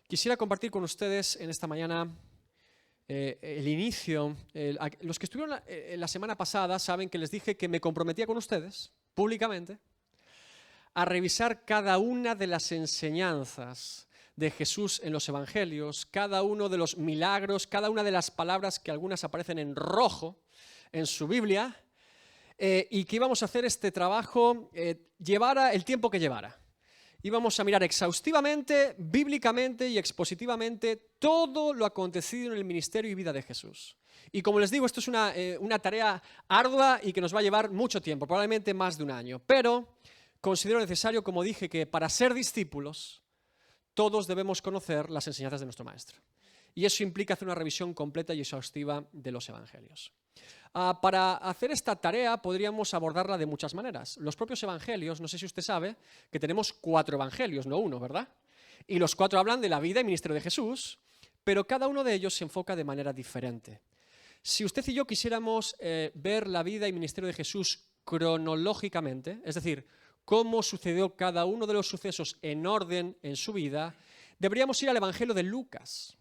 Quisiera compartir con ustedes en esta mañana el inicio. Los que estuvieron la semana pasada saben que les dije que me comprometía con ustedes, públicamente, a revisar cada una de las enseñanzas de Jesús en los evangelios, cada uno de los milagros, cada una de las palabras que algunas aparecen en rojo en su Biblia, y que íbamos a hacer este trabajo, llevara el tiempo que llevara. Íbamos a mirar exhaustivamente, bíblicamente y expositivamente todo lo acontecido en el ministerio y vida de Jesús. Y como les digo, esto es una tarea ardua y que nos va a llevar mucho tiempo, probablemente más de un año. Pero considero necesario, como dije, que para ser discípulos todos debemos conocer las enseñanzas de nuestro Maestro. Y eso implica hacer una revisión completa y exhaustiva de los evangelios. Para hacer esta tarea podríamos abordarla de muchas maneras. Los propios evangelios, no sé si usted sabe, que tenemos 4 evangelios, no uno, ¿verdad? Y los 4 hablan de la vida y ministerio de Jesús, pero cada uno de ellos se enfoca de manera diferente. Si usted y yo quisiéramos ver la vida y ministerio de Jesús cronológicamente, es decir, cómo sucedió cada uno de los sucesos en orden en su vida, deberíamos ir al evangelio de Lucas.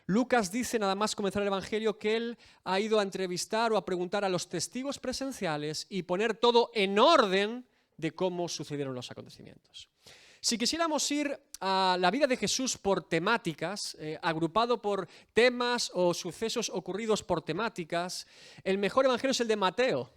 Lucas dice, nada más comenzar el evangelio, que él ha ido a entrevistar o a preguntar a los testigos presenciales y poner todo en orden de cómo sucedieron los acontecimientos. Si quisiéramos ir a la vida de Jesús por temáticas, agrupado por temas o sucesos ocurridos por temáticas, el mejor evangelio es el de Mateo.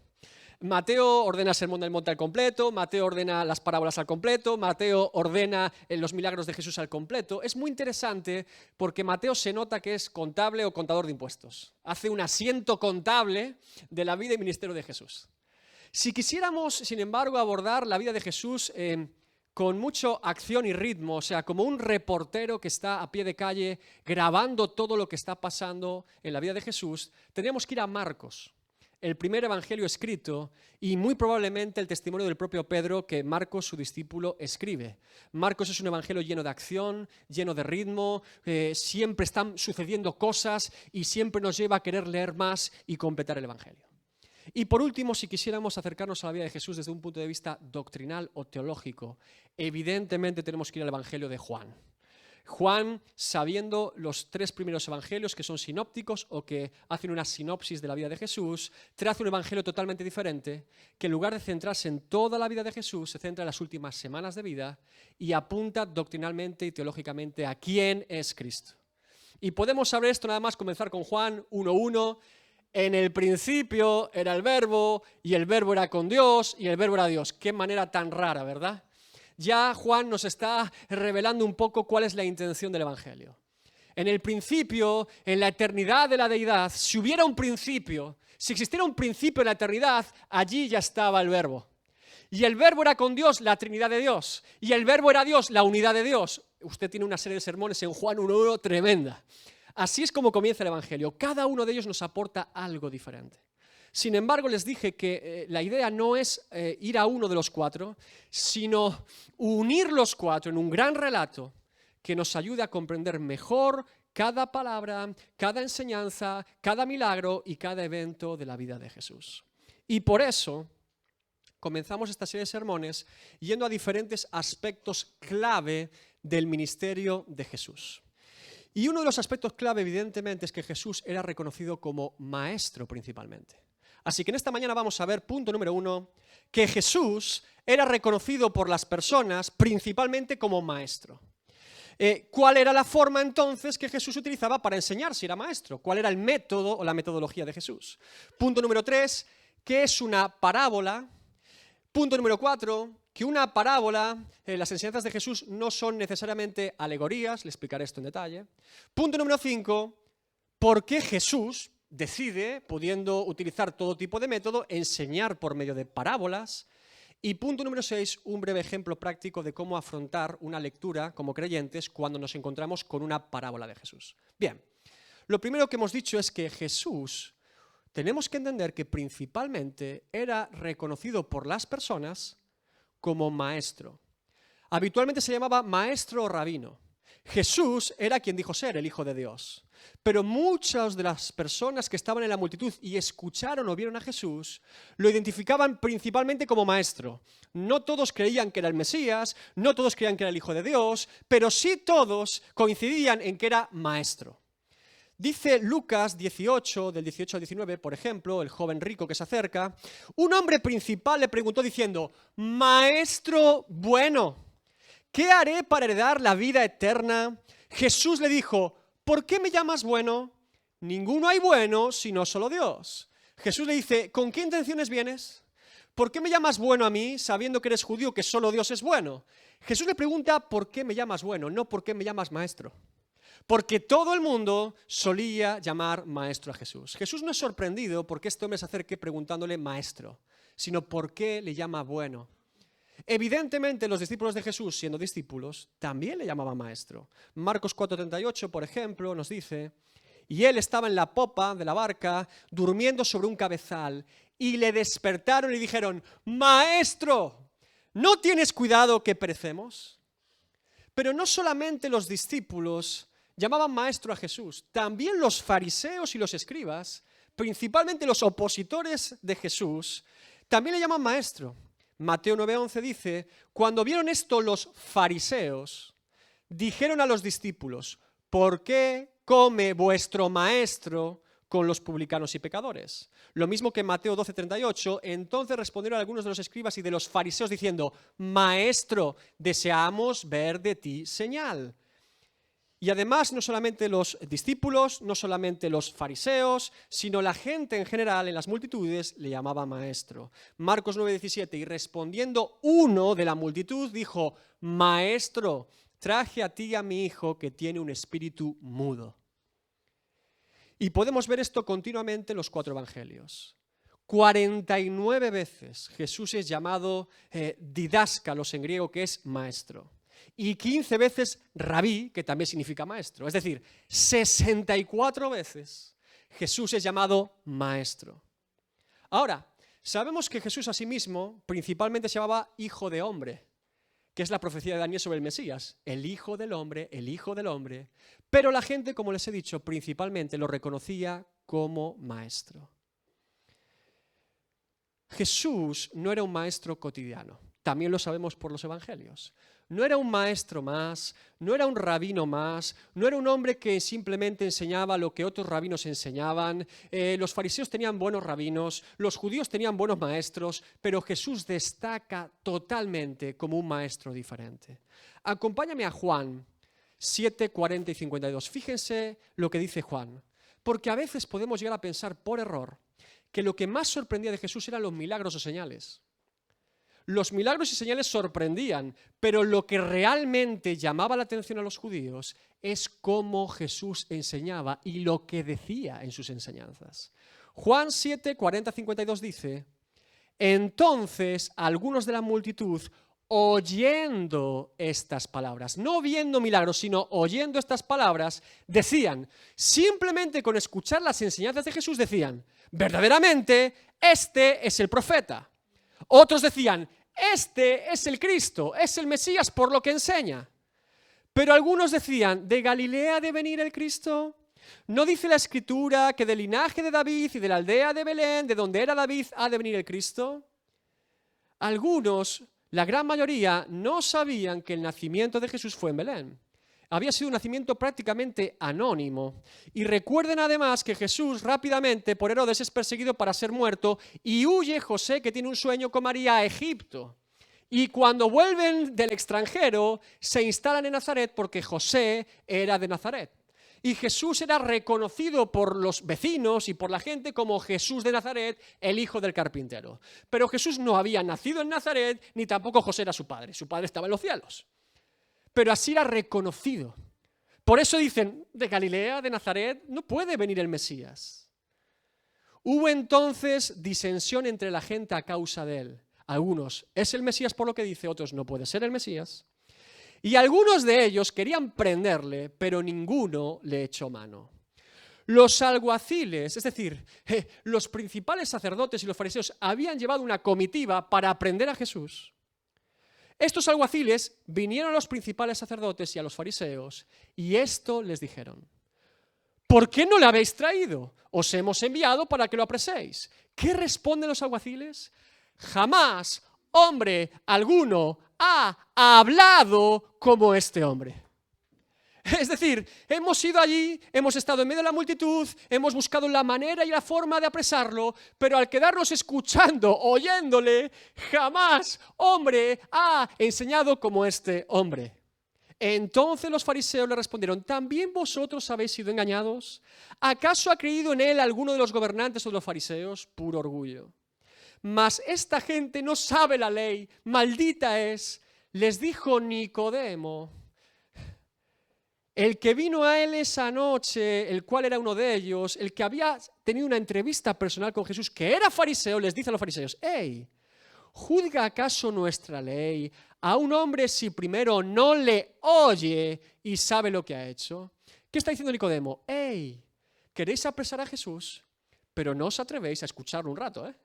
Mateo ordena el sermón del monte al completo, Mateo ordena las parábolas al completo, Mateo ordena los milagros de Jesús al completo. Es muy interesante porque Mateo se nota que es contable o contador de impuestos. Hace un asiento contable de la vida y ministerio de Jesús. Si quisiéramos, sin embargo, abordar la vida de Jesús con mucha acción y ritmo, o sea, como un reportero que está a pie de calle grabando todo lo que está pasando en la vida de Jesús, tendríamos que ir a Marcos, el primer evangelio escrito y muy probablemente el testimonio del propio Pedro que Marcos, su discípulo, escribe. Marcos es un evangelio lleno de acción, lleno de ritmo, siempre están sucediendo cosas y siempre nos lleva a querer leer más y completar el evangelio. Y por último, si quisiéramos acercarnos a la vida de Jesús desde un punto de vista doctrinal o teológico, evidentemente tenemos que ir al evangelio de Juan. Juan, sabiendo los 3 primeros evangelios que son sinópticos o que hacen una sinopsis de la vida de Jesús, traza un evangelio totalmente diferente que en lugar de centrarse en toda la vida de Jesús, se centra en las últimas semanas de vida y apunta doctrinalmente y teológicamente a quién es Cristo. Y podemos saber esto nada más comenzar con Juan 1:1. En el principio era el verbo y el verbo era con Dios y el verbo era Dios. Qué manera tan rara, ¿verdad? Ya Juan nos está revelando un poco cuál es la intención del evangelio. En el principio, en la eternidad de la deidad, si hubiera un principio, si existiera un principio en la eternidad, allí ya estaba el verbo. Y el verbo era con Dios, la Trinidad de Dios. Y el verbo era Dios, la unidad de Dios. Usted tiene una serie de sermones en Juan 1:1 tremenda. Así es como comienza el evangelio. Cada uno de ellos nos aporta algo diferente. Sin embargo, les dije que la idea no es ir a uno de los 4, sino unir los 4 en un gran relato que nos ayude a comprender mejor cada palabra, cada enseñanza, cada milagro y cada evento de la vida de Jesús. Y por eso comenzamos esta serie de sermones yendo a diferentes aspectos clave del ministerio de Jesús. Y uno de los aspectos clave, evidentemente, es que Jesús era reconocido como maestro principalmente. Así que en esta mañana vamos a ver, punto número 1, que Jesús era reconocido por las personas principalmente como maestro. ¿Cuál era la forma entonces que Jesús utilizaba para enseñar si era maestro? ¿Cuál era el método o la metodología de Jesús? Punto número 3, ¿qué es una parábola? Punto número 4, que una parábola, las enseñanzas de Jesús no son necesariamente alegorías, le explicaré esto en detalle. Punto número 5, ¿por qué Jesús decide, pudiendo utilizar todo tipo de método, enseñar por medio de parábolas? Y punto número 6, un breve ejemplo práctico de cómo afrontar una lectura como creyentes cuando nos encontramos con una parábola de Jesús. Bien, lo primero que hemos dicho es que Jesús, tenemos que entender que principalmente era reconocido por las personas como maestro. Habitualmente se llamaba maestro o rabino. Jesús era quien dijo ser el Hijo de Dios. Pero muchas de las personas que estaban en la multitud y escucharon o vieron a Jesús, lo identificaban principalmente como maestro. No todos creían que era el Mesías, no todos creían que era el Hijo de Dios, pero sí todos coincidían en que era maestro. Dice Lucas 18, del 18 al 19, por ejemplo, el joven rico que se acerca, un hombre principal le preguntó diciendo, «Maestro bueno, ¿qué haré para heredar la vida eterna?» Jesús le dijo, ¿por qué me llamas bueno? Ninguno hay bueno sino solo Dios. Jesús le dice, ¿con qué intenciones vienes? ¿Por qué me llamas bueno a mí sabiendo que eres judío, que solo Dios es bueno? Jesús le pregunta, ¿por qué me llamas bueno? No, ¿por qué me llamas maestro? Porque todo el mundo solía llamar maestro a Jesús. Jesús no es sorprendido porque este hombre se acerque preguntándole maestro, sino por qué le llama bueno. Evidentemente los discípulos de Jesús, siendo discípulos, también le llamaban maestro. Marcos 4:38, por ejemplo, nos dice, y él estaba en la popa de la barca, durmiendo sobre un cabezal, y le despertaron y dijeron, «Maestro, ¿no tienes cuidado que perecemos?» Pero no solamente los discípulos llamaban maestro a Jesús, también los fariseos y los escribas, principalmente los opositores de Jesús, también le llaman maestro. Mateo 9:11 dice, cuando vieron esto los fariseos, dijeron a los discípulos, ¿por qué come vuestro maestro con los publicanos y pecadores? Lo mismo que Mateo 12:38, entonces respondieron algunos de los escribas y de los fariseos diciendo, Maestro, deseamos ver de ti señal. Y además no solamente los discípulos, no solamente los fariseos, sino la gente en general en las multitudes le llamaba maestro. Marcos 9:17, y respondiendo uno de la multitud dijo, Maestro, traje a ti y a mi hijo que tiene un espíritu mudo. Y podemos ver esto continuamente en los 4 evangelios. 49 veces Jesús es llamado didáscalos en griego, que es maestro. Y 15 veces rabí, que también significa maestro. Es decir, 64 veces Jesús es llamado maestro. Ahora, sabemos que Jesús a sí mismo principalmente se llamaba Hijo de Hombre, que es la profecía de Daniel sobre el Mesías, el Hijo del Hombre, el Hijo del Hombre. Pero la gente, como les he dicho, principalmente lo reconocía como maestro. Jesús no era un maestro cotidiano, también lo sabemos por los evangelios. No era un maestro más, no era un rabino más, no era un hombre que simplemente enseñaba lo que otros rabinos enseñaban. Los fariseos tenían buenos rabinos, los judíos tenían buenos maestros, pero Jesús destaca totalmente como un maestro diferente. Acompáñame a Juan 7, 40 y 52. Fíjense lo que dice Juan, porque a veces podemos llegar a pensar por error que lo que más sorprendía de Jesús eran los milagros o señales. Los milagros y señales sorprendían, pero lo que realmente llamaba la atención a los judíos es cómo Jesús enseñaba y lo que decía en sus enseñanzas. Juan 7, 40, 52 dice, entonces algunos de la multitud, oyendo estas palabras, no viendo milagros, sino oyendo estas palabras, decían, simplemente con escuchar las enseñanzas de Jesús decían, verdaderamente, este es el profeta. Otros decían, este es el Cristo, es el Mesías por lo que enseña. Pero algunos decían, ¿de Galilea ha de venir el Cristo? ¿No dice la Escritura que del linaje de David y de la aldea de Belén, de donde era David, ha de venir el Cristo? Algunos, la gran mayoría, no sabían que el nacimiento de Jesús fue en Belén. Había sido un nacimiento prácticamente anónimo. Y recuerden además que Jesús rápidamente por Herodes es perseguido para ser muerto y huye José, que tiene un sueño con María, a Egipto. Y cuando vuelven del extranjero se instalan en Nazaret porque José era de Nazaret. Y Jesús era reconocido por los vecinos y por la gente como Jesús de Nazaret, el hijo del carpintero. Pero Jesús no había nacido en Nazaret, ni tampoco José era su padre. Su padre estaba en los cielos. Pero así era reconocido. Por eso dicen, de Galilea, de Nazaret, no puede venir el Mesías. Hubo entonces disensión entre la gente a causa de él. Algunos, es el Mesías por lo que dice, otros, no puede ser el Mesías. Y algunos de ellos querían prenderle, pero ninguno le echó mano. Los alguaciles, es decir, los principales sacerdotes y los fariseos habían llevado una comitiva para prender a Jesús. Estos alguaciles vinieron a los principales sacerdotes y a los fariseos, y esto les dijeron: ¿por qué no le habéis traído? Os hemos enviado para que lo apreséis. ¿Qué responden los alguaciles? Jamás hombre alguno ha hablado como este hombre. Es decir, hemos ido allí, hemos estado en medio de la multitud, hemos buscado la manera y la forma de apresarlo, pero al quedarnos escuchando, oyéndole, jamás hombre ha enseñado como este hombre. Entonces los fariseos le respondieron: ¿también vosotros habéis sido engañados? ¿Acaso ha creído en él alguno de los gobernantes o de los fariseos? Puro orgullo. Mas esta gente no sabe la ley, maldita es. Les dijo Nicodemo, el que vino a él esa noche, el cual era uno de ellos, el que había tenido una entrevista personal con Jesús, que era fariseo, les dice a los fariseos: «Hey, ¿juzga acaso nuestra ley a un hombre si primero no le oye y sabe lo que ha hecho?» ¿Qué está diciendo Nicodemo? «Hey, queréis apresar a Jesús, pero no os atrevéis a escucharlo un rato, ¿eh?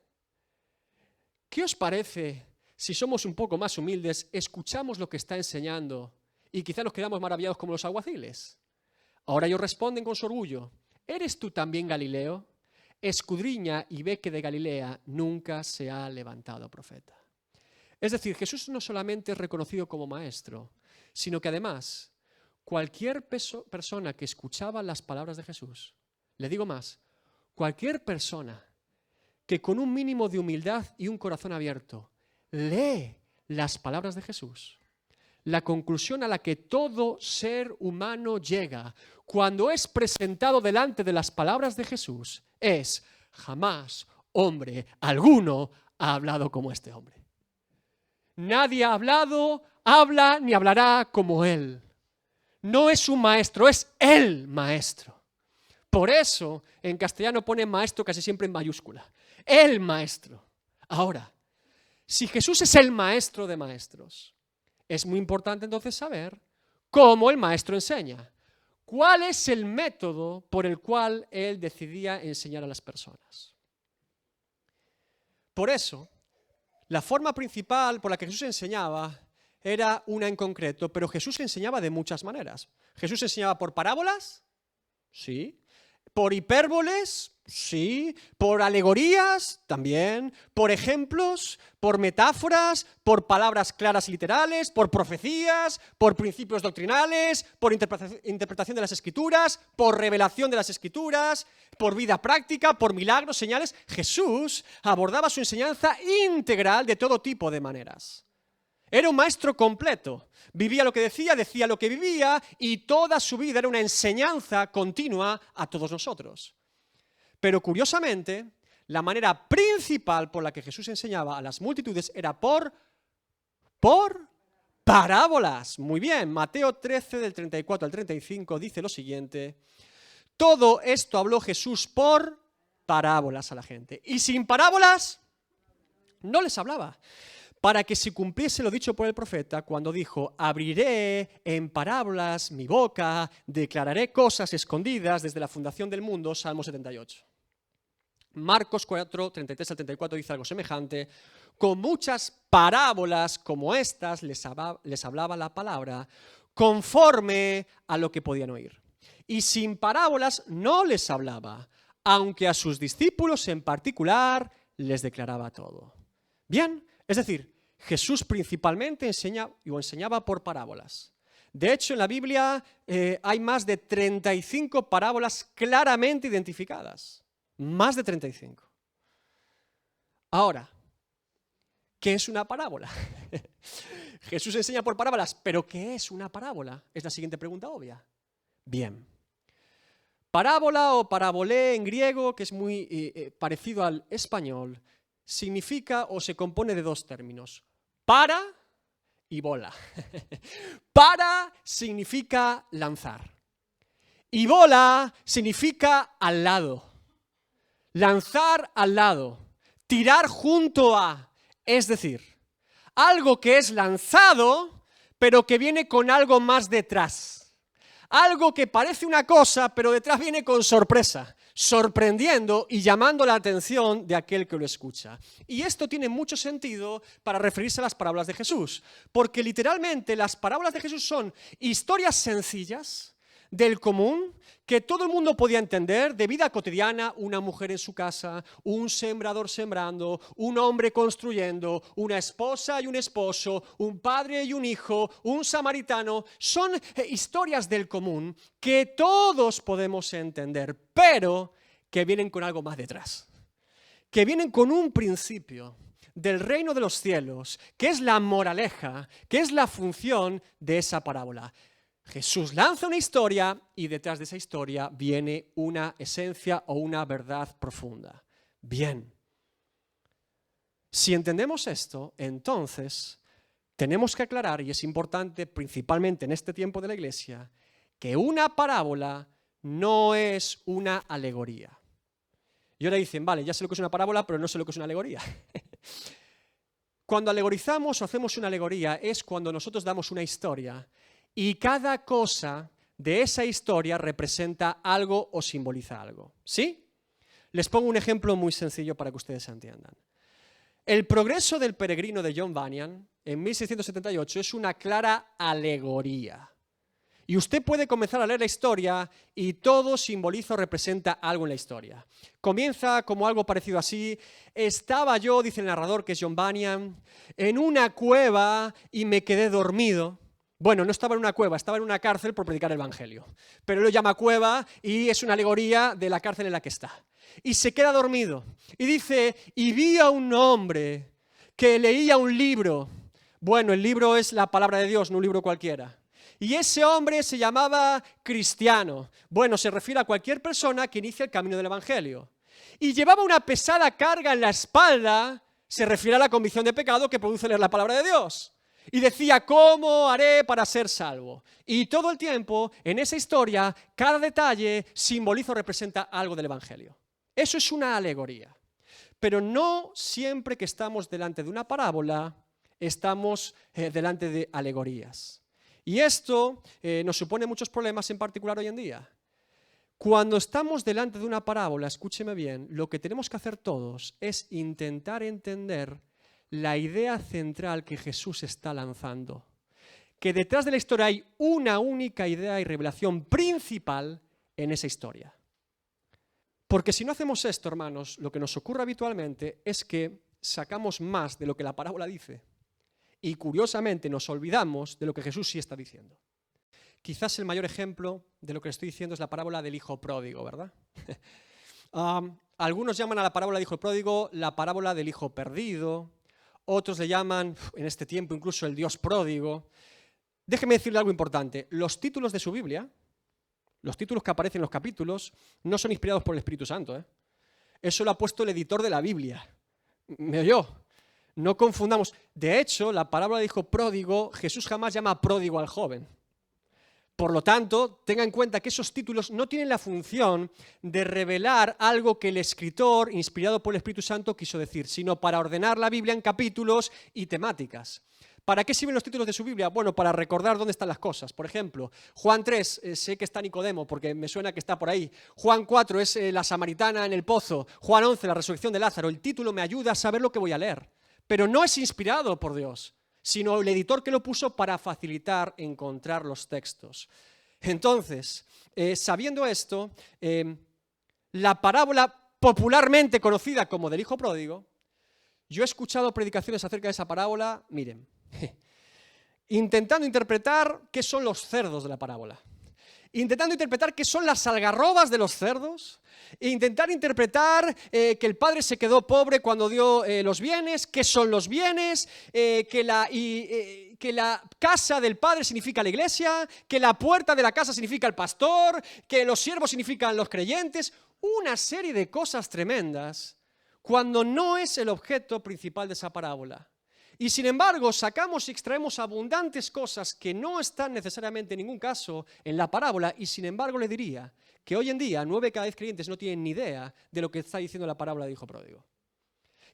¿Qué os parece si somos un poco más humildes, escuchamos lo que está enseñando y quizá nos quedamos maravillados como los alguaciles?» Ahora ellos responden con su orgullo: ¿eres tú también Galileo? Escudriña y ve que de Galilea nunca se ha levantado profeta. Es decir, Jesús no solamente es reconocido como maestro, sino que además cualquier persona que escuchaba las palabras de Jesús, le digo más, cualquier persona que con un mínimo de humildad y un corazón abierto lee las palabras de Jesús, la conclusión a la que todo ser humano llega cuando es presentado delante de las palabras de Jesús es: jamás hombre alguno ha hablado como este hombre. Nadie ha hablado, habla ni hablará como él. No es un maestro, es el maestro. Por eso en castellano pone maestro casi siempre en mayúscula. El maestro. Ahora, si Jesús es el maestro de maestros, es muy importante entonces saber cómo el maestro enseña. ¿Cuál es el método por el cual él decidía enseñar a las personas? Por eso, la forma principal por la que Jesús enseñaba era una en concreto, pero Jesús enseñaba de muchas maneras. Jesús enseñaba por parábolas, sí. Por hipérboles, sí. Por alegorías, también. Por ejemplos, por metáforas, por palabras claras y literales, por profecías, por principios doctrinales, por interpretación de las Escrituras, por revelación de las Escrituras, por vida práctica, por milagros, señales. Jesús abordaba su enseñanza integral de todo tipo de maneras. Era un maestro completo. Vivía lo que decía, decía lo que vivía, y toda su vida era una enseñanza continua a todos nosotros. Pero curiosamente, la manera principal por la que Jesús enseñaba a las multitudes era por parábolas. Muy bien, Mateo 13, del 34 al 35, dice lo siguiente: todo esto habló Jesús por parábolas a la gente. Y sin parábolas no les hablaba, para que se cumpliese lo dicho por el profeta cuando dijo: abriré en parábolas mi boca, declararé cosas escondidas desde la fundación del mundo. Salmo 78. Marcos 4, 33 al 34 dice algo semejante: con muchas parábolas como estas les hablaba la palabra conforme a lo que podían oír. Y sin parábolas no les hablaba, aunque a sus discípulos en particular les declaraba todo. Bien, es decir, Jesús principalmente enseñaba por parábolas. De hecho, en la Biblia hay más de 35 parábolas claramente identificadas. Más de 35. Ahora, ¿qué es una parábola? Jesús enseña por parábolas, pero ¿qué es una parábola? Es la siguiente pregunta obvia. Bien. Parábola o parabolé en griego, que es muy parecido al español, significa o se compone de dos términos: para y bola. Para significa lanzar y bola significa al lado. Lanzar al lado, tirar junto a, es decir, algo que es lanzado, pero que viene con algo más detrás. Algo que parece una cosa, pero detrás viene con sorpresa. sorprendiendo y llamando la atención de aquel que lo escucha. Y esto tiene mucho sentido para referirse a las parábolas de Jesús, porque literalmente las parábolas de Jesús son historias sencillas del común que todo el mundo podía entender, de vida cotidiana, una mujer en su casa, un sembrador sembrando, un hombre construyendo, una esposa y un esposo, un padre y un hijo, un samaritano. Son historias del común que todos podemos entender, pero que vienen con algo más detrás, que vienen con un principio del reino de los cielos, que es la moraleja, que es la función de esa parábola. Jesús lanza una historia y detrás de esa historia viene una esencia o una verdad profunda. Bien. Si entendemos esto, entonces tenemos que aclarar, y es importante principalmente en este tiempo de la Iglesia, que una parábola no es una alegoría. Y ahora dicen, vale, ya sé lo que es una parábola, pero no sé lo que es una alegoría. Cuando alegorizamos o hacemos una alegoría es cuando nosotros damos una historia y cada cosa de esa historia representa algo o simboliza algo. ¿Sí? Les pongo un ejemplo muy sencillo para que ustedes entiendan. El progreso del peregrino de John Bunyan en 1678 es una clara alegoría. Y usted puede comenzar a leer la historia y todo simboliza o representa algo en la historia. Comienza como algo parecido así. Estaba yo, dice el narrador, que es John Bunyan, en una cueva y me quedé dormido. Bueno, no estaba en una cueva, estaba en una cárcel por predicar el evangelio. Pero él lo llama cueva y es una alegoría de la cárcel en la que está. Y se queda dormido. Y dice, y vi a un hombre que leía un libro. Bueno, el libro es la palabra de Dios, no un libro cualquiera. Y ese hombre se llamaba cristiano. Bueno, se refiere a cualquier persona que inicia el camino del evangelio. Y llevaba una pesada carga en la espalda, se refiere a la convicción de pecado que produce leer la palabra de Dios. Y decía, ¿cómo haré para ser salvo? Y todo el tiempo, en esa historia, cada detalle simboliza o representa algo del evangelio. Eso es una alegoría. Pero no siempre que estamos delante de una parábola, estamos delante de alegorías. Y esto nos supone muchos problemas, en particular hoy en día. Cuando estamos delante de una parábola, escúcheme bien, lo que tenemos que hacer todos es intentar entender la idea central que Jesús está lanzando. Que detrás de la historia hay una única idea y revelación principal en esa historia. Porque si no hacemos esto, hermanos, lo que nos ocurre habitualmente es que sacamos más de lo que la parábola dice. Y curiosamente nos olvidamos de lo que Jesús sí está diciendo. Quizás el mayor ejemplo de lo que estoy diciendo es la parábola del hijo pródigo, ¿verdad? Algunos llaman a la parábola del hijo pródigo la parábola del hijo perdido, otros le llaman, en este tiempo, incluso el Dios pródigo. Déjeme decirle algo importante. Los títulos de su Biblia, los títulos que aparecen en los capítulos, no son inspirados por el Espíritu Santo. Eso lo ha puesto el editor de la Biblia. ¿Me oyó? No confundamos. De hecho, la parábola del hijo pródigo, Jesús jamás llama pródigo al joven. Por lo tanto, tenga en cuenta que esos títulos no tienen la función de revelar algo que el escritor, inspirado por el Espíritu Santo, quiso decir, sino para ordenar la Biblia en capítulos y temáticas. ¿Para qué sirven los títulos de su Biblia? Bueno, para recordar dónde están las cosas. Por ejemplo, Juan 3, sé que está Nicodemo, porque me suena que está por ahí. Juan 4 es la samaritana en el pozo. Juan 11, la resurrección de Lázaro. El título me ayuda a saber lo que voy a leer. Pero no es inspirado por Dios, sino el editor que lo puso para facilitar encontrar los textos. Entonces, sabiendo esto, la parábola popularmente conocida como del hijo pródigo, yo he escuchado predicaciones acerca de esa parábola, miren, intentando interpretar qué son los cerdos de la parábola, intentando interpretar qué son las algarrobas de los cerdos, e intentar interpretar que el padre se quedó pobre cuando dio los bienes, qué son los bienes, que la casa del padre significa la iglesia, que la puerta de la casa significa el pastor, que los siervos significan los creyentes, una serie de cosas tremendas, cuando no es el objeto principal de esa parábola. Y sin embargo, sacamos y extraemos abundantes cosas que no están necesariamente en ningún caso en la parábola, y sin embargo le diría que hoy en día 9 de cada 10 creyentes no tienen ni idea de lo que está diciendo la parábola del hijo pródigo.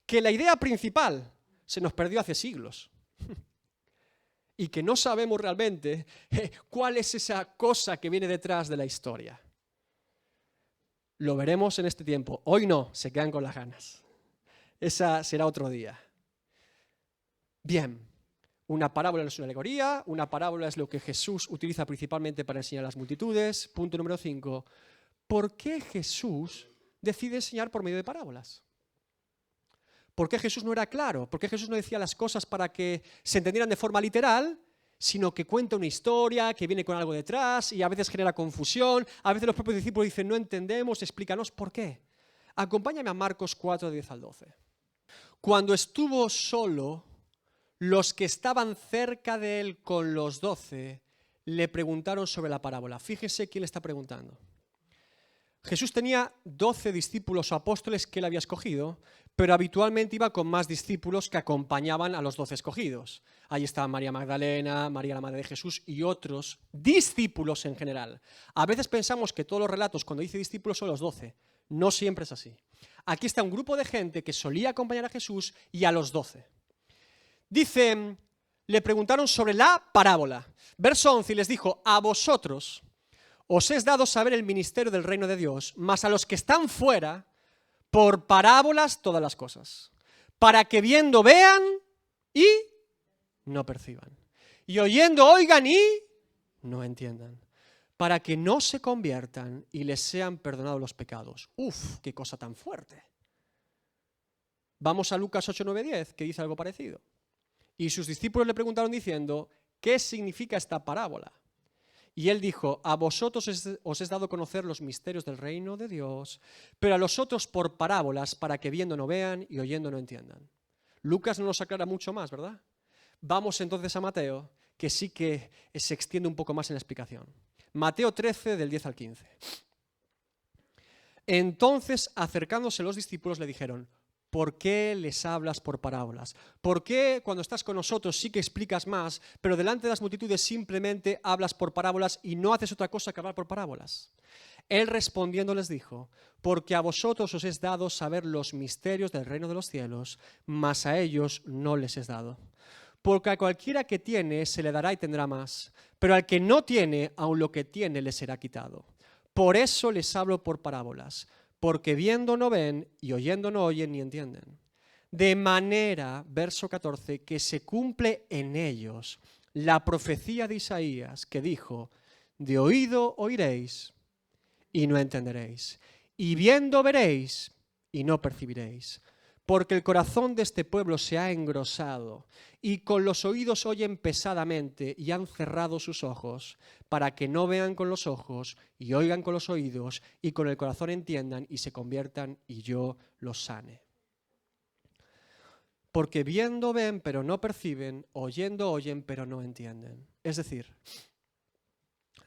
Que la idea principal se nos perdió hace siglos y que no sabemos realmente cuál es esa cosa que viene detrás de la historia. Lo veremos en este tiempo. Hoy no, se quedan con las ganas. Esa será otro día. Bien, una parábola no es una alegoría, una parábola es lo que Jesús utiliza principalmente para enseñar a las multitudes. Punto número 5. ¿Por qué Jesús decide enseñar por medio de parábolas? ¿Por qué Jesús no era claro? ¿Por qué Jesús no decía las cosas para que se entendieran de forma literal, sino que cuenta una historia, que viene con algo detrás y a veces genera confusión? A veces los propios discípulos dicen, no entendemos, explícanos por qué. Acompáñame a Marcos 4, 10 al 12. Cuando estuvo solo, los que estaban cerca de él con los 12 le preguntaron sobre la parábola. Fíjese quién le está preguntando. Jesús tenía 12 discípulos o apóstoles que él había escogido, pero habitualmente iba con más discípulos que acompañaban a los 12 escogidos. Ahí estaban María Magdalena, María la Madre de Jesús y otros discípulos en general. A veces pensamos que todos los relatos cuando dice discípulos son los 12. No siempre es así. Aquí está un grupo de gente que solía acompañar a Jesús y a los 12. Dice, le preguntaron sobre la parábola. Verso 11 y les dijo, a vosotros os es dado saber el ministerio del reino de Dios, mas a los que están fuera, por parábolas todas las cosas, para que viendo vean y no perciban, y oyendo oigan y no entiendan, para que no se conviertan y les sean perdonados los pecados. ¡Uf! ¡Qué cosa tan fuerte! Vamos a Lucas 8, 9, 10, que dice algo parecido. Y sus discípulos le preguntaron diciendo, ¿qué significa esta parábola? Y él dijo, a vosotros os es dado conocer los misterios del reino de Dios, pero a los otros por parábolas, para que viendo no vean y oyendo no entiendan. Lucas no nos aclara mucho más, ¿verdad? Vamos entonces a Mateo, que sí que se extiende un poco más en la explicación. Mateo 13, del 10 al 15. Entonces, acercándose los discípulos, le dijeron, ¿por qué les hablas por parábolas? ¿Por qué cuando estás con nosotros sí que explicas más, pero delante de las multitudes simplemente hablas por parábolas y no haces otra cosa que hablar por parábolas? Él respondiendo les dijo, porque a vosotros os es dado saber los misterios del reino de los cielos, mas a ellos no les es dado. Porque a cualquiera que tiene se le dará y tendrá más, pero al que no tiene, aun lo que tiene le será quitado. Por eso les hablo por parábolas, porque viendo no ven y oyendo no oyen ni entienden. De manera, verso 14, que se cumple en ellos la profecía de Isaías que dijo, de oído oiréis y no entenderéis, y viendo veréis y no percibiréis. Porque el corazón de este pueblo se ha engrosado y con los oídos oyen pesadamente y han cerrado sus ojos para que no vean con los ojos y oigan con los oídos y con el corazón entiendan y se conviertan y yo los sane. Porque viendo ven pero no perciben, oyendo oyen pero no entienden. Es decir,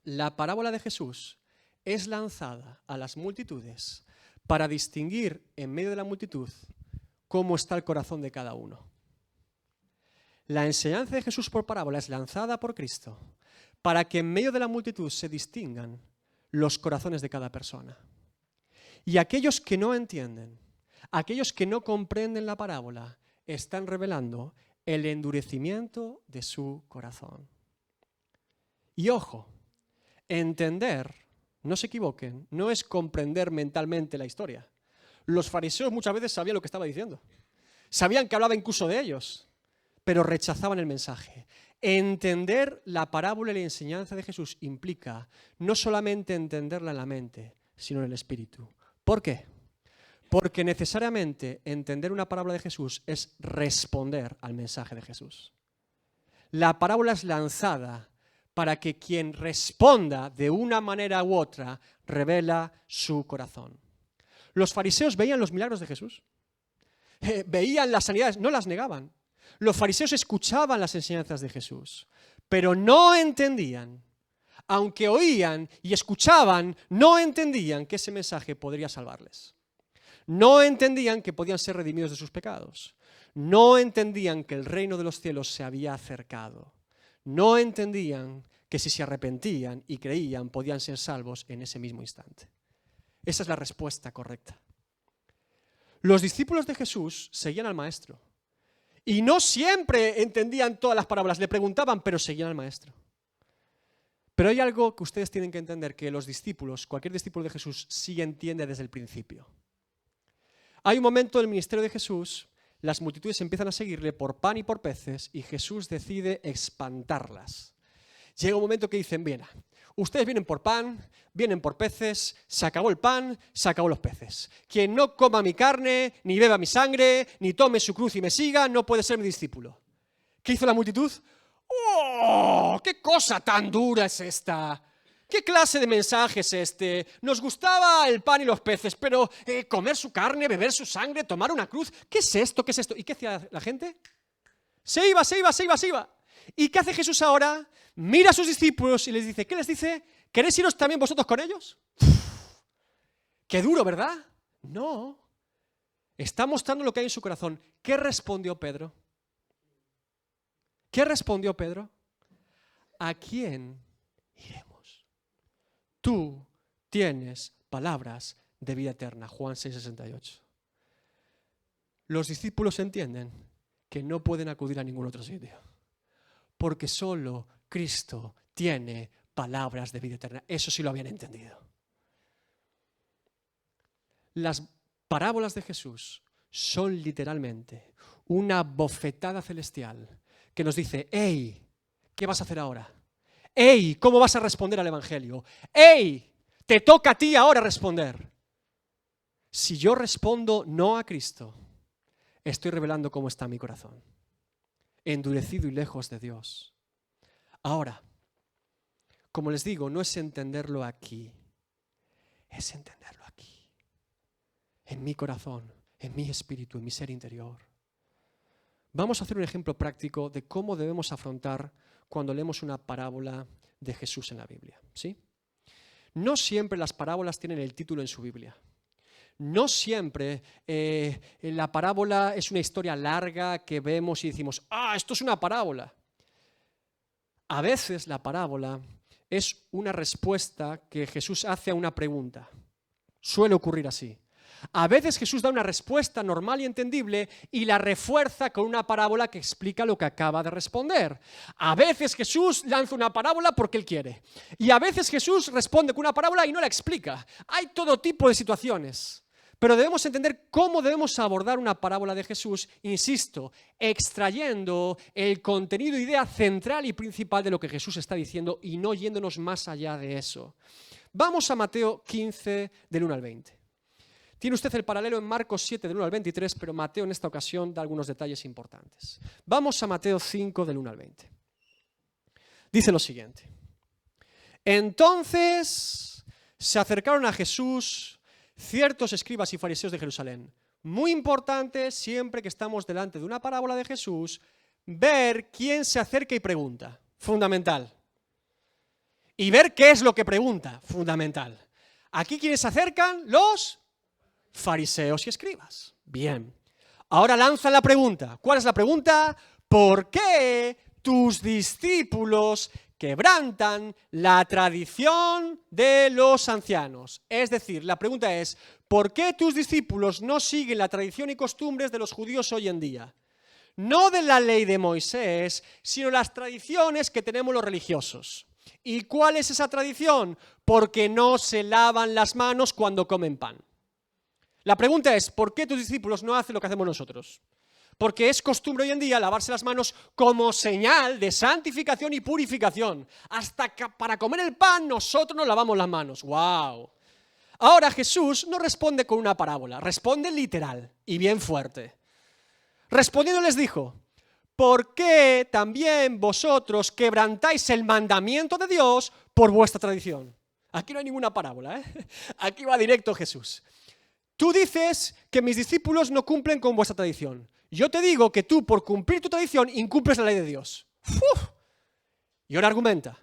la parábola de Jesús es lanzada a las multitudes para distinguir en medio de la multitud cómo está el corazón de cada uno. La enseñanza de Jesús por parábola es lanzada por Cristo para que en medio de la multitud se distingan los corazones de cada persona. Y aquellos que no entienden, aquellos que no comprenden la parábola, están revelando el endurecimiento de su corazón. Y ojo, entender, no se equivoquen, no es comprender mentalmente la historia. Los fariseos muchas veces sabían lo que estaba diciendo. Sabían que hablaba incluso de ellos, pero rechazaban el mensaje. Entender la parábola y la enseñanza de Jesús implica no solamente entenderla en la mente, sino en el espíritu. ¿Por qué? Porque necesariamente entender una parábola de Jesús es responder al mensaje de Jesús. La parábola es lanzada para que quien responda de una manera u otra revela su corazón. Los fariseos veían los milagros de Jesús, veían las sanidades, no las negaban. Los fariseos escuchaban las enseñanzas de Jesús, pero no entendían, aunque oían y escuchaban, no entendían que ese mensaje podría salvarles. No entendían que podían ser redimidos de sus pecados. No entendían que el reino de los cielos se había acercado. No entendían que si se arrepentían y creían podían ser salvos en ese mismo instante. Esa es la respuesta correcta. Los discípulos de Jesús seguían al maestro. Y no siempre entendían todas las parábolas, le preguntaban, pero seguían al maestro. Pero hay algo que ustedes tienen que entender, que los discípulos, cualquier discípulo de Jesús, sí entiende desde el principio. Hay un momento en el ministerio de Jesús, las multitudes empiezan a seguirle por pan y por peces, y Jesús decide espantarlas. Llega un momento que dicen, bien, ustedes vienen por pan, vienen por peces, se acabó el pan, se acabó los peces. Quien no coma mi carne, ni beba mi sangre, ni tome su cruz y me siga, no puede ser mi discípulo. ¿Qué hizo la multitud? ¡Oh! ¡Qué cosa tan dura es esta! ¿Qué clase de mensaje es este? Nos gustaba el pan y los peces, pero comer su carne, beber su sangre, tomar una cruz, ¿qué es esto? ¿Qué es esto? ¿Y qué hacía la gente? Se iba. ¿Y qué hace Jesús ahora? Mira a sus discípulos y les dice, ¿qué les dice? ¿Queréis iros también vosotros con ellos? Qué duro, ¿verdad? No. Está mostrando lo que hay en su corazón. ¿Qué respondió Pedro? ¿Qué respondió Pedro? ¿A quién iremos? Tú tienes palabras de vida eterna. Juan 6:68. Los discípulos entienden que no pueden acudir a ningún otro sitio, porque solo Cristo tiene palabras de vida eterna. Eso sí lo habían entendido. Las parábolas de Jesús son literalmente una bofetada celestial que nos dice, ¡hey! ¿Qué vas a hacer ahora? ¡Hey! ¿Cómo vas a responder al Evangelio? ¡Hey! Te toca a ti ahora responder. Si yo respondo no a Cristo, estoy revelando cómo está mi corazón, endurecido y lejos de Dios. Ahora, como les digo, no es entenderlo aquí, es entenderlo aquí, en mi corazón, en mi espíritu, en mi ser interior. Vamos a hacer un ejemplo práctico de cómo debemos afrontar cuando leemos una parábola de Jesús en la Biblia, ¿sí? No siempre las parábolas tienen el título en su Biblia. No siempre la parábola es una historia larga que vemos y decimos, esto es una parábola. A veces la parábola es una respuesta que Jesús hace a una pregunta. Suele ocurrir así. A veces Jesús da una respuesta normal y entendible y la refuerza con una parábola que explica lo que acaba de responder. A veces Jesús lanza una parábola porque Él quiere. Y a veces Jesús responde con una parábola y no la explica. Hay todo tipo de situaciones. Pero debemos entender cómo debemos abordar una parábola de Jesús, insisto, extrayendo el contenido, idea central y principal de lo que Jesús está diciendo y no yéndonos más allá de eso. Vamos a Mateo 15, del 1 al 20. Tiene usted el paralelo en Marcos 7, del 1 al 23, pero Mateo en esta ocasión da algunos detalles importantes. Vamos a Mateo 5, del 1 al 20. Dice lo siguiente. Entonces se acercaron a Jesús ciertos escribas y fariseos de Jerusalén. Muy importante, siempre que estamos delante de una parábola de Jesús, ver quién se acerca y pregunta. Fundamental. Y ver qué es lo que pregunta. Fundamental. Aquí quienes se acercan, los fariseos y escribas. Bien. Ahora lanzan la pregunta. ¿Cuál es la pregunta? ¿Por qué tus discípulos quebrantan la tradición de los ancianos? Es decir, la pregunta es, ¿por qué tus discípulos no siguen la tradición y costumbres de los judíos hoy en día? No de la ley de Moisés, sino las tradiciones que tenemos los religiosos. ¿Y cuál es esa tradición? Porque no se lavan las manos cuando comen pan. La pregunta es, ¿por qué tus discípulos no hacen lo que hacemos nosotros? Porque es costumbre hoy en día lavarse las manos como señal de santificación y purificación. Hasta que para comer el pan nosotros nos lavamos las manos. ¡Wow! Ahora Jesús no responde con una parábola, responde literal y bien fuerte. Respondiendo les dijo, ¿por qué también vosotros quebrantáis el mandamiento de Dios por vuestra tradición? Aquí no hay ninguna parábola, ¿eh? Aquí va directo Jesús. Tú dices que mis discípulos no cumplen con vuestra tradición. Yo te digo que tú, por cumplir tu tradición, incumples la ley de Dios. ¡Uf! Y ahora argumenta.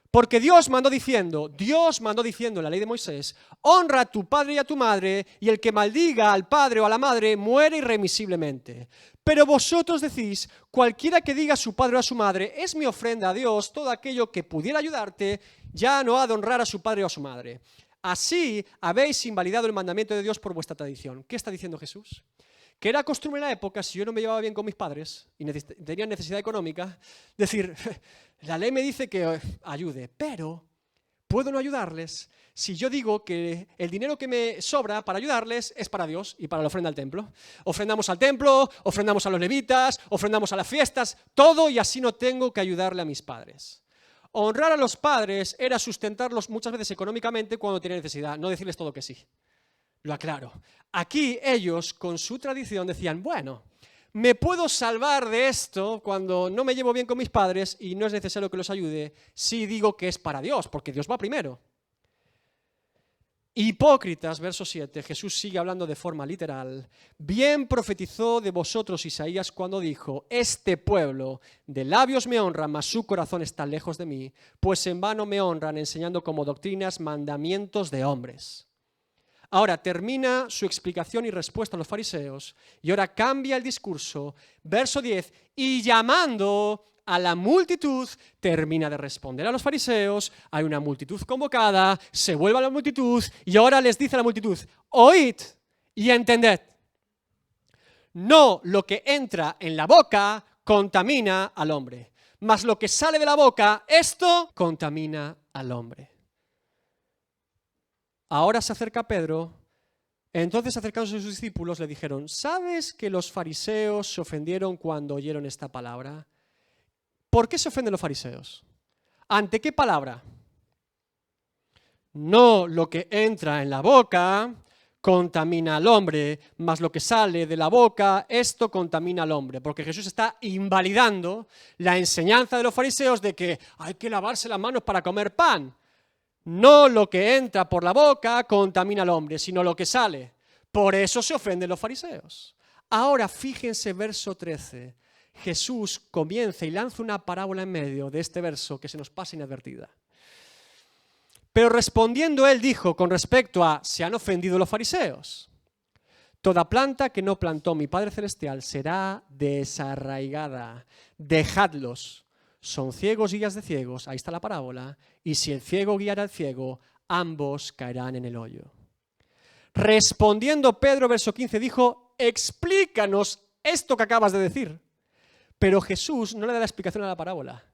Porque Dios mandó diciendo en la ley de Moisés, honra a tu padre y a tu madre, y el que maldiga al padre o a la madre muere irremisiblemente. Pero vosotros decís, cualquiera que diga a su padre o a su madre, es mi ofrenda a Dios, todo aquello que pudiera ayudarte, ya no ha de honrar a su padre o a su madre. Así habéis invalidado el mandamiento de Dios por vuestra tradición. ¿Qué está diciendo Jesús? que era costumbre en la época, si yo no me llevaba bien con mis padres y tenía necesidad económica, decir, la ley me dice que ayude, pero puedo no ayudarles si yo digo que el dinero que me sobra para ayudarles es para Dios y para la ofrenda al templo. Ofrendamos al templo, ofrendamos a los levitas, ofrendamos a las fiestas, todo, y así no tengo que ayudarle a mis padres. Honrar a los padres era sustentarlos muchas veces económicamente cuando tenían necesidad, no decirles todo que sí. Lo aclaro. Aquí ellos, con su tradición, decían, bueno, me puedo salvar de esto cuando no me llevo bien con mis padres y no es necesario que los ayude si digo que es para Dios, porque Dios va primero. Hipócritas, verso 7, Jesús sigue hablando de forma literal. Bien profetizó de vosotros Isaías cuando dijo, este pueblo de labios me honra, mas su corazón está lejos de mí, pues en vano me honran enseñando como doctrinas mandamientos de hombres. Ahora termina su explicación y respuesta a los fariseos y ahora cambia el discurso. Verso 10, y llamando a la multitud, termina de responder a los fariseos, hay una multitud convocada, se vuelve a la multitud y ahora les dice a la multitud, oíd y entended. No lo que entra en la boca contamina al hombre, mas lo que sale de la boca, esto contamina al hombre. Ahora se acerca Pedro, entonces acercándose a sus discípulos le dijeron, ¿sabes que los fariseos se ofendieron cuando oyeron esta palabra? ¿Por qué se ofenden los fariseos? ¿Ante qué palabra? No lo que entra en la boca contamina al hombre, mas lo que sale de la boca, esto contamina al hombre. Porque Jesús está invalidando la enseñanza de los fariseos de que hay que lavarse las manos para comer pan. No lo que entra por la boca contamina al hombre, sino lo que sale. Por eso se ofenden los fariseos. Ahora fíjense verso 13. Jesús comienza y lanza una parábola en medio de este verso que se nos pasa inadvertida. Pero respondiendo él dijo con respecto a se han ofendido los fariseos. Toda planta que no plantó mi Padre Celestial será desarraigada. Dejadlos. Son ciegos y guías de ciegos, ahí está la parábola, y si el ciego guiara al ciego, ambos caerán en el hoyo. Respondiendo Pedro, verso 15, dijo, explícanos esto que acabas de decir. Pero Jesús no le da la explicación a la parábola,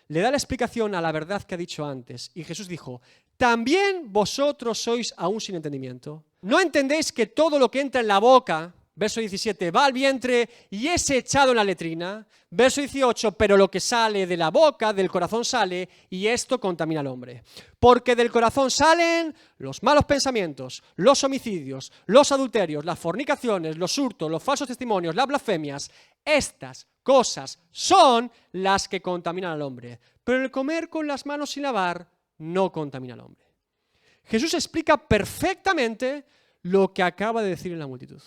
le da la explicación a la verdad que ha dicho antes. Y Jesús dijo, también vosotros sois aún sin entendimiento. ¿No entendéis que todo lo que entra en la boca, verso 17, va al vientre y es echado en la letrina? Verso 18, pero lo que sale de la boca, del corazón sale, y esto contamina al hombre. Porque del corazón salen los malos pensamientos, los homicidios, los adulterios, las fornicaciones, los hurtos, los falsos testimonios, las blasfemias. Estas cosas son las que contaminan al hombre. Pero el comer con las manos sin lavar no contamina al hombre. Jesús explica perfectamente lo que acaba de decir en la multitud.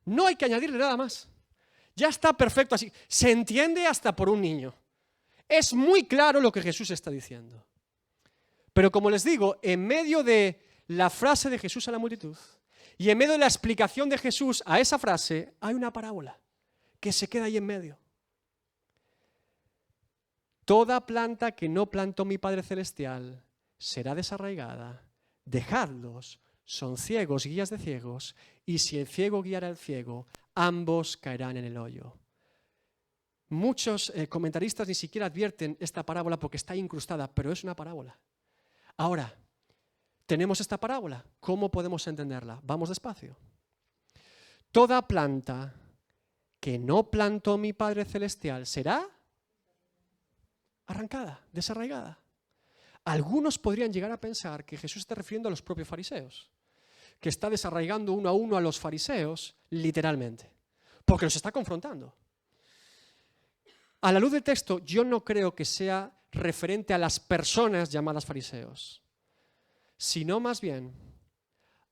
No hay que añadirle nada más. Ya está perfecto así. Se entiende hasta por un niño. Es muy claro lo que Jesús está diciendo. Pero como les digo, en medio de la frase de Jesús a la multitud y en medio de la explicación de Jesús a esa frase, hay una parábola que se queda ahí en medio. Toda planta que no plantó mi Padre Celestial será desarraigada. Dejadlos. Son ciegos, guías de ciegos, y si el ciego guiara al ciego, ambos caerán en el hoyo. Muchos comentaristas ni siquiera advierten esta parábola porque está incrustada, pero es una parábola. Ahora, tenemos esta parábola. ¿Cómo podemos entenderla? Vamos despacio. Toda planta que no plantó mi Padre Celestial será arrancada, desarraigada. Algunos podrían llegar a pensar que Jesús está refiriendo a los propios fariseos, que está desarraigando uno a uno a los fariseos, literalmente, porque los está confrontando. A la luz del texto, yo no creo que sea referente a las personas llamadas fariseos, sino más bien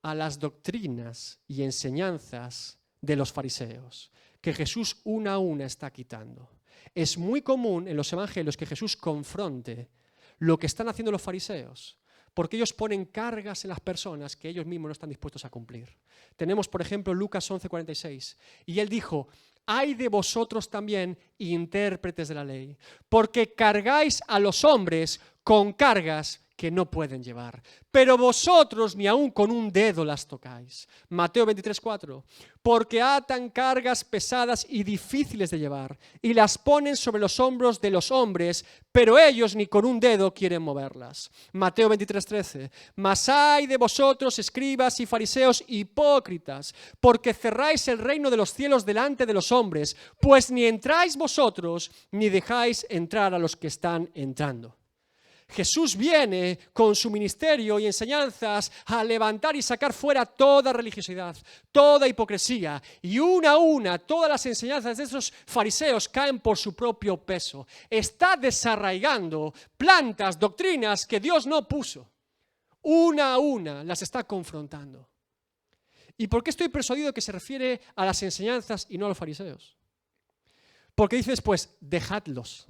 a las doctrinas y enseñanzas de los fariseos, que Jesús una a una está quitando. Es muy común en los evangelios que Jesús confronte lo que están haciendo los fariseos, porque ellos ponen cargas en las personas que ellos mismos no están dispuestos a cumplir. Tenemos, por ejemplo, Lucas 11:46, y él dijo, ay de vosotros también, intérpretes de la ley, porque cargáis a los hombres con cargas que no pueden llevar. Pero vosotros ni aun con un dedo las tocáis. Mateo 23:4. Porque atan cargas pesadas y difíciles de llevar y las ponen sobre los hombros de los hombres, pero ellos ni con un dedo quieren moverlas. Mateo 23:13. Mas ay de vosotros, escribas y fariseos hipócritas, porque cerráis el reino de los cielos delante de los hombres, pues ni entráis vosotros ni dejáis entrar a los que están entrando. Jesús viene con su ministerio y enseñanzas a levantar y sacar fuera toda religiosidad, toda hipocresía, y una a una todas las enseñanzas de esos fariseos caen por su propio peso. Está desarraigando plantas, doctrinas que Dios no puso. Una a una las está confrontando. ¿Y por qué estoy persuadido que se refiere a las enseñanzas y no a los fariseos? Porque dice después, dejadlos.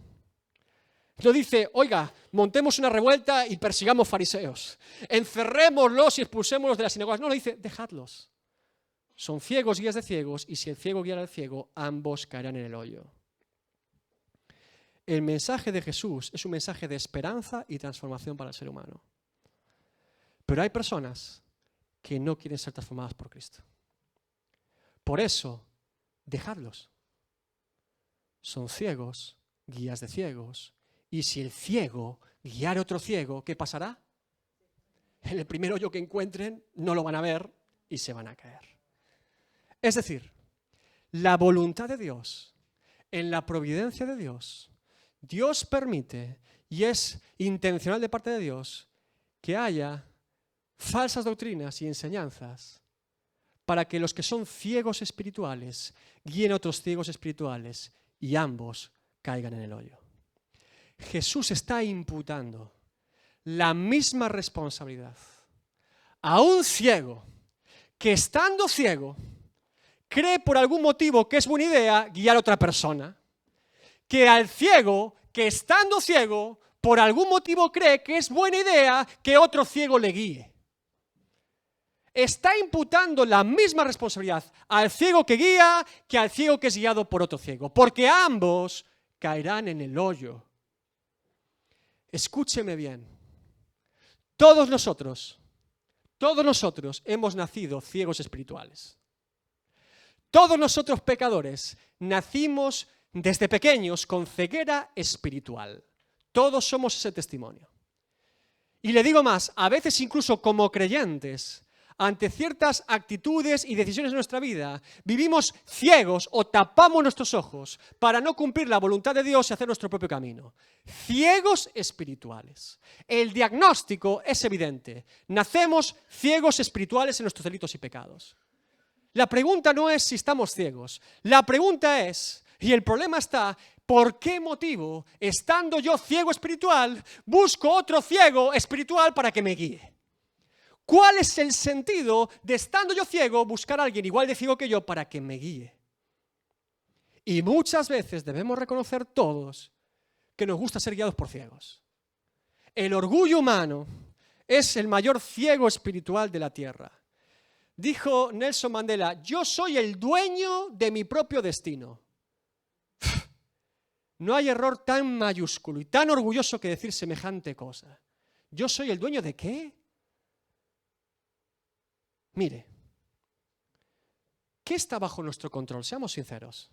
No dice, oiga, montemos una revuelta y persigamos fariseos. Encerrémoslos y expulsémoslos de las sinagogas. No, lo dice, dejadlos. Son ciegos, guías de ciegos, y si el ciego guiara al ciego, ambos caerán en el hoyo. El mensaje de Jesús es un mensaje de esperanza y transformación para el ser humano. Pero hay personas que no quieren ser transformadas por Cristo. Por eso, dejadlos. Son ciegos, guías de ciegos. Y si el ciego guiara a otro ciego, ¿qué pasará? En el primer hoyo que encuentren no lo van a ver y se van a caer. Es decir, la voluntad de Dios, en la providencia de Dios, Dios permite, y es intencional de parte de Dios, que haya falsas doctrinas y enseñanzas para que los que son ciegos espirituales guíen a otros ciegos espirituales y ambos caigan en el hoyo. Jesús está imputando la misma responsabilidad a un ciego que, estando ciego, cree por algún motivo que es buena idea guiar a otra persona, que al ciego que, estando ciego, por algún motivo cree que es buena idea que otro ciego le guíe. Está imputando la misma responsabilidad al ciego que guía que al ciego que es guiado por otro ciego, porque ambos caerán en el hoyo. Escúcheme bien, todos nosotros hemos nacido ciegos espirituales. Todos nosotros pecadores nacimos desde pequeños con ceguera espiritual. Todos somos ese testimonio. Y le digo más, a veces incluso como creyentes, ante ciertas actitudes y decisiones de nuestra vida, vivimos ciegos o tapamos nuestros ojos para no cumplir la voluntad de Dios y hacer nuestro propio camino. Ciegos espirituales. El diagnóstico es evidente. Nacemos ciegos espirituales en nuestros delitos y pecados. La pregunta no es si estamos ciegos. La pregunta es, y el problema está, ¿por qué motivo, estando yo ciego espiritual, busco otro ciego espiritual para que me guíe? ¿Cuál es el sentido de, estando yo ciego, buscar a alguien igual de ciego que yo para que me guíe? Y muchas veces debemos reconocer todos que nos gusta ser guiados por ciegos. El orgullo humano es el mayor ciego espiritual de la tierra. Dijo Nelson Mandela, yo soy el dueño de mi propio destino. No hay error tan mayúsculo y tan orgulloso que decir semejante cosa. ¿Yo soy el dueño de qué? Mire, ¿qué está bajo nuestro control? Seamos sinceros.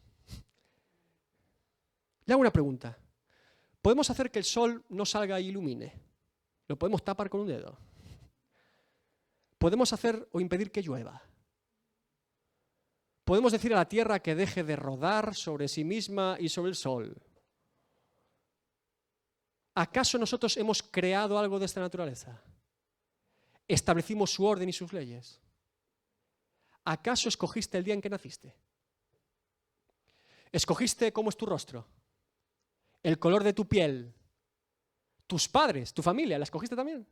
Le hago una pregunta. ¿Podemos hacer que el sol no salga e ilumine? ¿Lo podemos tapar con un dedo? ¿Podemos hacer o impedir que llueva? ¿Podemos decir a la tierra que deje de rodar sobre sí misma y sobre el sol? ¿Acaso nosotros hemos creado algo de esta naturaleza? ¿Establecimos su orden y sus leyes? ¿Acaso escogiste el día en que naciste? ¿Escogiste cómo es tu rostro? ¿El color de tu piel? ¿Tus padres? ¿Tu familia? ¿La escogiste también?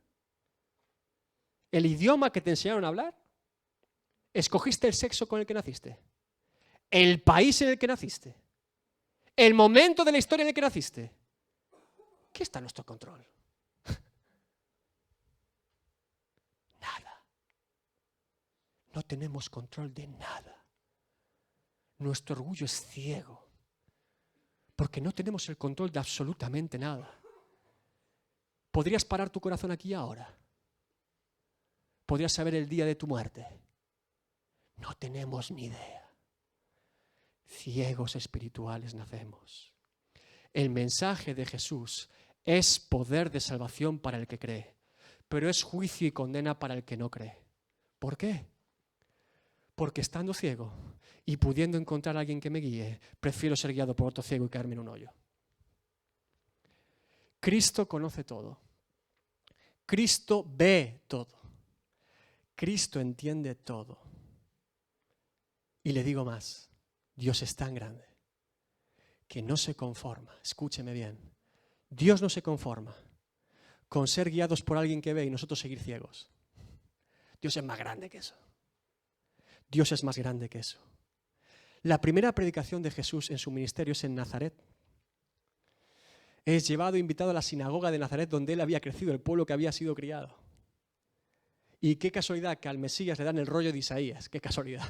¿El idioma que te enseñaron a hablar? ¿Escogiste el sexo con el que naciste? ¿El país en el que naciste? ¿El momento de la historia en el que naciste? ¿Qué está en nuestro control? Nada. No tenemos control de nada. Nuestro orgullo es ciego, porque no tenemos el control de absolutamente nada. ¿Podrías parar tu corazón aquí y ahora? ¿Podrías saber el día de tu muerte? No tenemos ni idea. Ciegos espirituales nacemos. El mensaje de Jesús es poder de salvación para el que cree, pero es juicio y condena para el que no cree. ¿Por qué? Porque estando ciego y pudiendo encontrar a alguien que me guíe, prefiero ser guiado por otro ciego y caerme en un hoyo. Cristo conoce todo. Cristo ve todo. Cristo entiende todo. Y le digo más, Dios es tan grande que no se conforma, escúcheme bien, Dios no se conforma con ser guiados por alguien que ve y nosotros seguir ciegos. Dios es más grande que eso. Dios es más grande que eso. La primera predicación de Jesús en su ministerio es en Nazaret. Es llevado, invitado a la sinagoga de Nazaret donde él había crecido, el pueblo que había sido criado. Y qué casualidad que al Mesías le dan el rollo de Isaías, qué casualidad.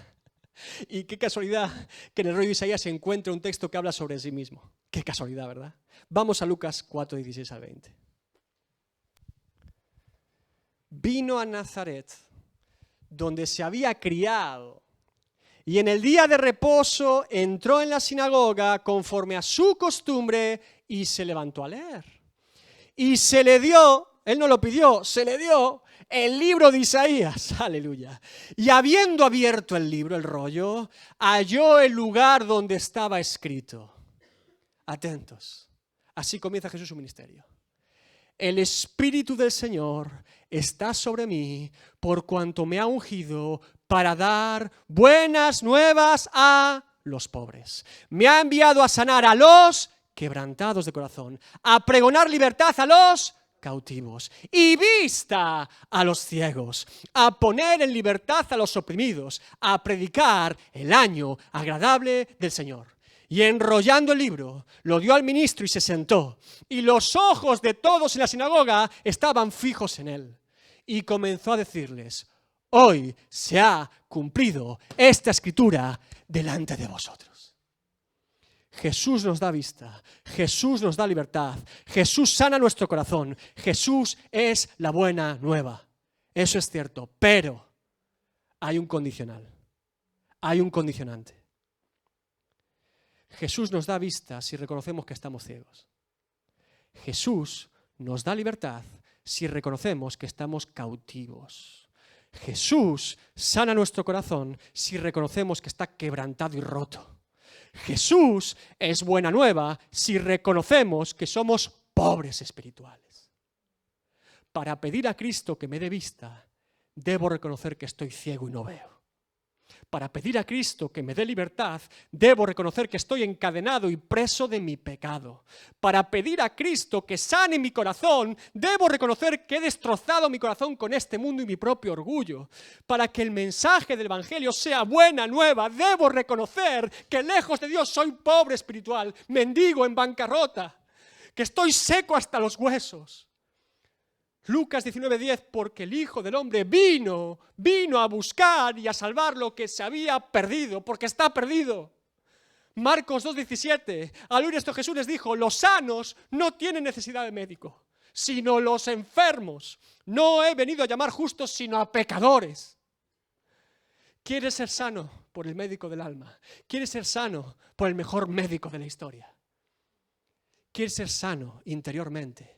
Y qué casualidad que en el rollo de Isaías se encuentre un texto que habla sobre sí mismo. Qué casualidad, ¿verdad? Vamos a Lucas 4, 16 al 20. Vino a Nazaret, donde se había criado, y en el día de reposo entró en la sinagoga conforme a su costumbre y se levantó a leer. Y se le dio, él no lo pidió, se le dio el libro de Isaías, aleluya. Y habiendo abierto el libro, el rollo, halló el lugar donde estaba escrito. Atentos, así comienza Jesús su ministerio. El Espíritu del Señor está sobre mí por cuanto me ha ungido para dar buenas nuevas a los pobres. Me ha enviado a sanar a los quebrantados de corazón, a pregonar libertad a los cautivos y vista a los ciegos, a poner en libertad a los oprimidos, a predicar el año agradable del Señor. Y enrollando el libro, lo dio al ministro y se sentó. Y los ojos de todos en la sinagoga estaban fijos en él. Y comenzó a decirles: hoy se ha cumplido esta escritura delante de vosotros. Jesús nos da vista, Jesús nos da libertad, Jesús sana nuestro corazón, Jesús es la buena nueva. Eso es cierto, pero hay un condicional, hay un condicionante. Jesús nos da vista si reconocemos que estamos ciegos. Jesús nos da libertad si reconocemos que estamos cautivos. Jesús sana nuestro corazón si reconocemos que está quebrantado y roto. Jesús es buena nueva si reconocemos que somos pobres espirituales. Para pedir a Cristo que me dé vista, debo reconocer que estoy ciego y no veo. Para pedir a Cristo que me dé libertad, debo reconocer que estoy encadenado y preso de mi pecado. Para pedir a Cristo que sane mi corazón, debo reconocer que he destrozado mi corazón con este mundo y mi propio orgullo. Para que el mensaje del Evangelio sea buena nueva, debo reconocer que lejos de Dios soy pobre espiritual, mendigo en bancarrota, que estoy seco hasta los huesos. Lucas 19:10, porque el Hijo del Hombre vino a buscar y a salvar lo que se había perdido, porque está perdido. Marcos 2:17, al oír esto Jesús les dijo: los sanos no tienen necesidad de médico, sino los enfermos. No he venido a llamar justos, sino a pecadores. ¿Quieres ser sano por el médico del alma? ¿Quieres ser sano por el mejor médico de la historia? ¿Quieres ser sano interiormente?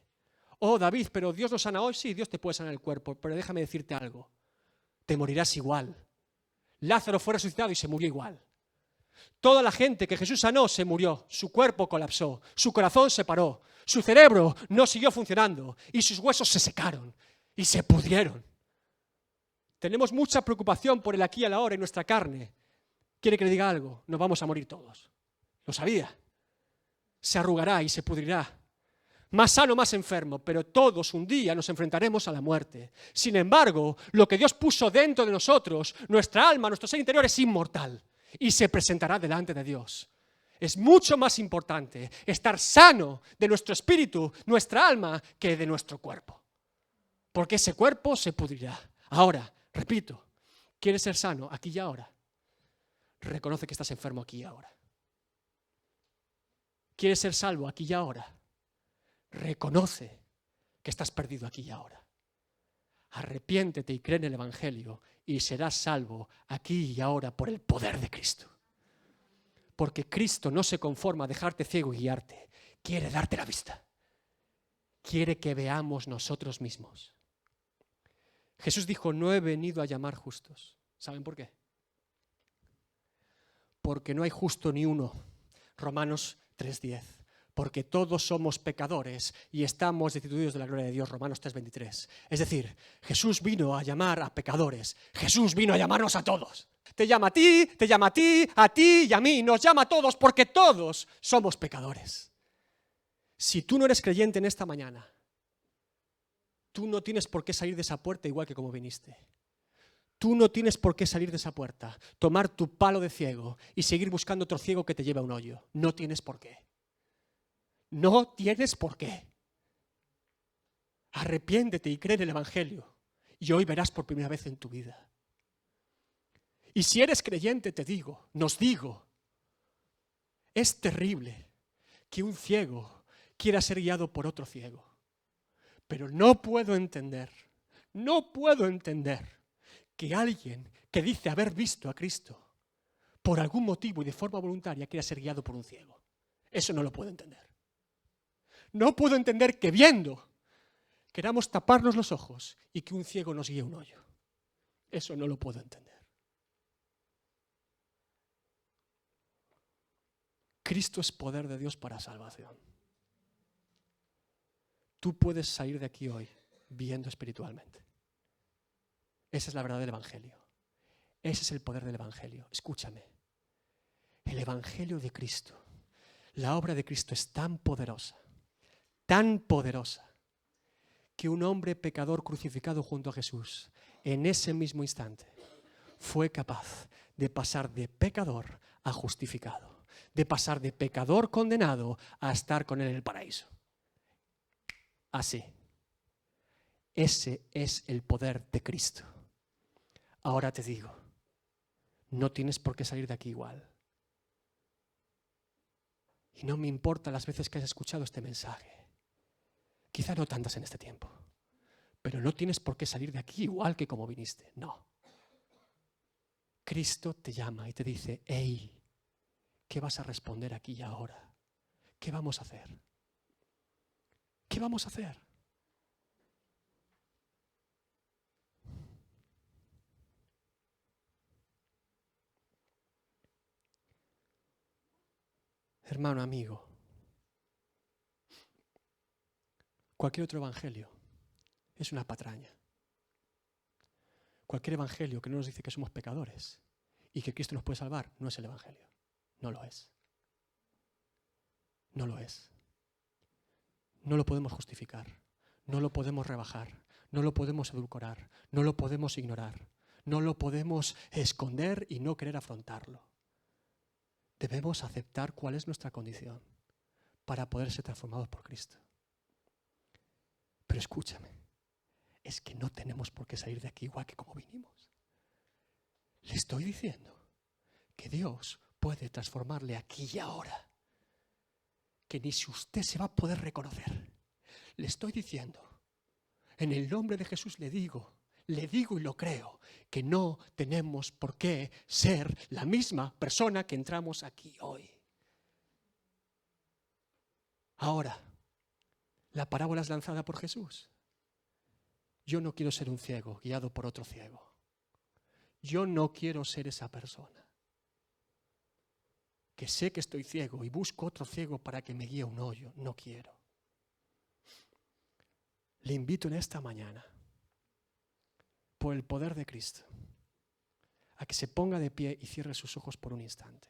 Oh, David, pero Dios nos sana hoy. Sí, Dios te puede sanar el cuerpo, pero déjame decirte algo. Te morirás igual. Lázaro fue resucitado y se murió igual. Toda la gente que Jesús sanó se murió. Su cuerpo colapsó, su corazón se paró, su cerebro no siguió funcionando y sus huesos se secaron y se pudrieron. Tenemos mucha preocupación por el aquí y el ahora en nuestra carne. ¿Quiere que le diga algo? Nos vamos a morir todos. Lo sabía. Se arrugará y se pudrirá. Más sano, más enfermo, pero todos un día nos enfrentaremos a la muerte. Sin embargo, lo que Dios puso dentro de nosotros, nuestra alma, nuestro ser interior es inmortal y se presentará delante de Dios. Es mucho más importante estar sano de nuestro espíritu, nuestra alma, que de nuestro cuerpo. Porque ese cuerpo se pudrirá. Ahora, repito, ¿quieres ser sano aquí y ahora? Reconoce que estás enfermo aquí y ahora. ¿Quieres ser salvo aquí y ahora? Reconoce que estás perdido aquí y ahora. Arrepiéntete y cree en el Evangelio y serás salvo aquí y ahora por el poder de Cristo. Porque Cristo no se conforma a dejarte ciego y guiarte. Quiere darte la vista. Quiere que veamos nosotros mismos. Jesús dijo, no he venido a llamar justos. ¿Saben por qué? Porque no hay justo ni uno. Romanos 3:10. Porque todos somos pecadores y estamos destituidos de la gloria de Dios. Romanos 3:23. Es decir, Jesús vino a llamar a pecadores. Jesús vino a llamarnos a todos. Te llama a ti, te llama a ti y a mí. Nos llama a todos porque todos somos pecadores. Si tú no eres creyente en esta mañana, tú no tienes por qué salir de esa puerta igual que como viniste. Tú no tienes por qué salir de esa puerta, tomar tu palo de ciego y seguir buscando otro ciego que te lleve a un hoyo. No tienes por qué. No tienes por qué. Arrepiéntete y cree en el Evangelio y hoy verás por primera vez en tu vida. Y si eres creyente, nos digo, es terrible que un ciego quiera ser guiado por otro ciego. Pero no puedo entender que alguien que dice haber visto a Cristo, por algún motivo y de forma voluntaria, quiera ser guiado por un ciego. Eso no lo puedo entender. No puedo entender que viendo, queramos taparnos los ojos y que un ciego nos guíe a un hoyo. Eso no lo puedo entender. Cristo es poder de Dios para salvación. Tú puedes salir de aquí hoy viendo espiritualmente. Esa es la verdad del Evangelio. Ese es el poder del Evangelio. Escúchame. El Evangelio de Cristo, la obra de Cristo es tan poderosa, que un hombre pecador crucificado junto a Jesús, en ese mismo instante, fue capaz de pasar de pecador a justificado, de pasar de pecador condenado a estar con él en el paraíso. Así. Ese es el poder de Cristo. Ahora te digo, no tienes por qué salir de aquí igual. Y no me importa las veces que has escuchado este mensaje. Quizá no tantas en este tiempo. Pero no tienes por qué salir de aquí igual que como viniste. No. Cristo te llama y te dice, hey, ¿qué vas a responder aquí y ahora? ¿Qué vamos a hacer? ¿Qué vamos a hacer? Hermano, amigo, cualquier otro evangelio es una patraña. Cualquier evangelio que no nos dice que somos pecadores y que Cristo nos puede salvar, no es el evangelio. No lo es. No lo es. No lo podemos justificar. No lo podemos rebajar. No lo podemos edulcorar. No lo podemos ignorar. No lo podemos esconder y no querer afrontarlo. Debemos aceptar cuál es nuestra condición para poder ser transformados por Cristo. Pero escúchame, es que no tenemos por qué salir de aquí igual que como vinimos. Le estoy diciendo que Dios puede transformarle aquí y ahora, que ni si usted se va a poder reconocer. Le estoy diciendo, en el nombre de Jesús le digo y lo creo, que no tenemos por qué ser la misma persona que entramos aquí hoy. Ahora, la parábola es lanzada por Jesús. Yo no quiero ser un ciego guiado por otro ciego. Yo no quiero ser esa persona que sé que estoy ciego y busco otro ciego para que me guíe a un hoyo. No quiero. Le invito en esta mañana, por el poder de Cristo, a que se ponga de pie y cierre sus ojos por un instante.